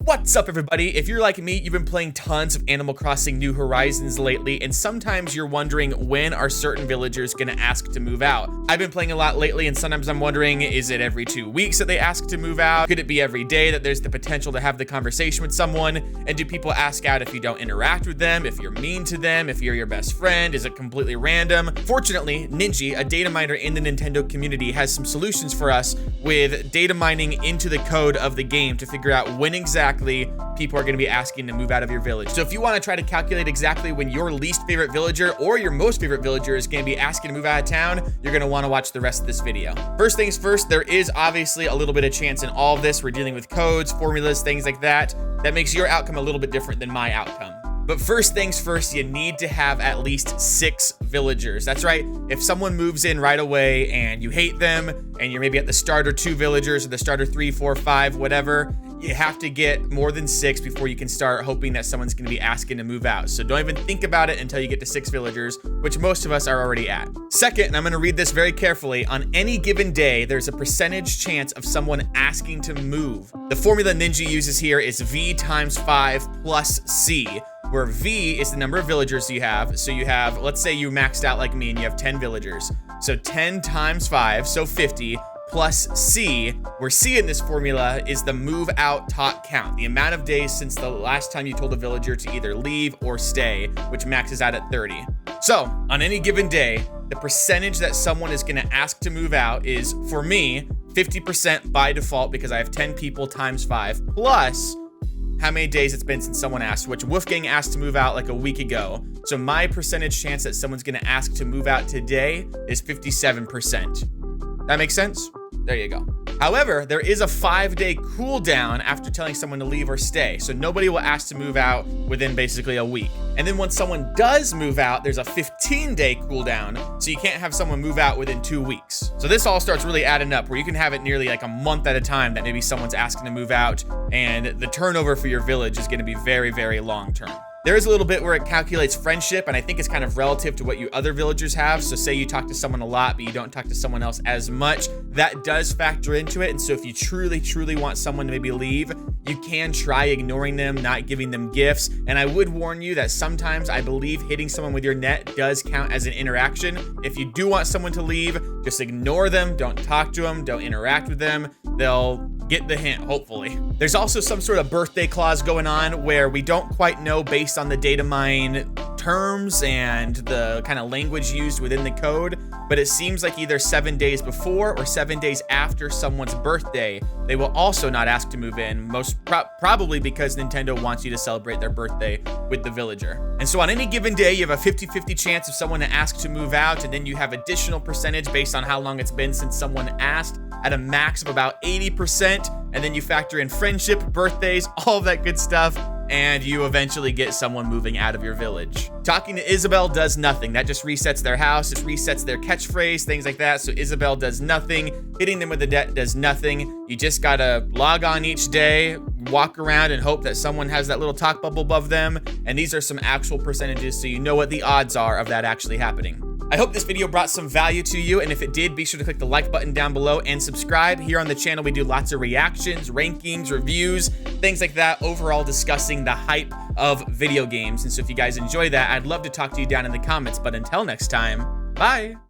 What's up, everybody? If you're like me, you've been playing tons of Animal Crossing New Horizons lately, and sometimes you're wondering when are certain villagers gonna ask to move out. I've been playing a lot lately, and sometimes I'm wondering, is it every 2 weeks that they ask to move out? Could it be every day that there's the potential to have the conversation with someone? And do people ask out if you don't interact with them, if you're mean to them, if you're your best friend? Is it completely random? Fortunately, Ninji, a data miner in the Nintendo community, has some solutions for us with data mining into the code of the game to figure out when exactly people are going to be asking to move out of your village. So if you want to try to calculate exactly when your least favorite villager or your most favorite villager is going to be asking to move out of town, you're going to want to watch the rest of this video. First things first, there is obviously a little bit of chance in all of this. We're dealing with codes, formulas, things like that. That makes your outcome a little bit different than my outcome. But first things first, you need to have at least 6 villagers. That's right. If someone moves in right away and you hate them, and you're maybe at the starter 2 villagers or the starter 3, 4, 5, whatever, you have to get more than 6 before you can start hoping that someone's going to be asking to move out. So don't even think about it until you get to 6 villagers, which most of us are already at. Second, and I'm going to read this very carefully, on any given day, there's a percentage chance of someone asking to move. The formula Ninja uses here is V times 5 plus C, where V is the number of villagers you have. So you have, let's say you maxed out like me and you have 10 villagers. So 10 times 5, so 50, plus C, where C in this formula is the move out tot count, the amount of days since the last time you told a villager to either leave or stay, which maxes out at 30. So on any given day, the percentage that someone is gonna ask to move out is, for me, 50% by default because I have 10 people times 5, plus how many days it's been since someone asked, which Wolfgang asked to move out like a week ago. So my percentage chance that someone's gonna ask to move out today is 57%. That makes sense? There you go. However, there is a 5-day cooldown after telling someone to leave or stay. So nobody will ask to move out within basically a week. And then when someone does move out, there's a 15-day cooldown. So you can't have someone move out within 2 weeks. So this all starts really adding up where you can have it nearly like a month at a time that maybe someone's asking to move out, and the turnover for your village is going to be very, very long term. There is a little bit where it calculates friendship, and I think it's kind of relative to what you other villagers have. So say you talk to someone a lot, but you don't talk to someone else as much, that does factor into it. And so if you truly, truly want someone to maybe leave, you can try ignoring them, not giving them gifts. And I would warn you that sometimes I believe hitting someone with your net does count as an interaction. If you do want someone to leave, just ignore them, don't talk to them, don't interact with them. They'll get the hint, hopefully. There's also some sort of birthday clause going on where we don't quite know based on the data mine terms and the kind of language used within the code, but it seems like either 7 days before or 7 days after someone's birthday, they will also not ask to move in, probably because Nintendo wants you to celebrate their birthday with the villager. And so on any given day, you have a 50-50 chance of someone to ask to move out, and then you have additional percentage based on how long it's been since someone asked, at a max of about 80%, and then you factor in friendship, birthdays, all of that good stuff, and you eventually get someone moving out of your village. Talking to Isabel does nothing. That just resets their house, it resets their catchphrase, things like that. So Isabel does nothing. Hitting them with the debt does nothing. You just gotta log on each day, walk around and hope that someone has that little talk bubble above them. And these are some actual percentages, so you know what the odds are of that actually happening. I hope this video brought some value to you, and if it did, be sure to click the like button down below and subscribe. Here on the channel, we do lots of reactions, rankings, reviews, things like that, overall discussing the hype of video games. And so if you guys enjoy that, I'd love to talk to you down in the comments, but until next time, bye!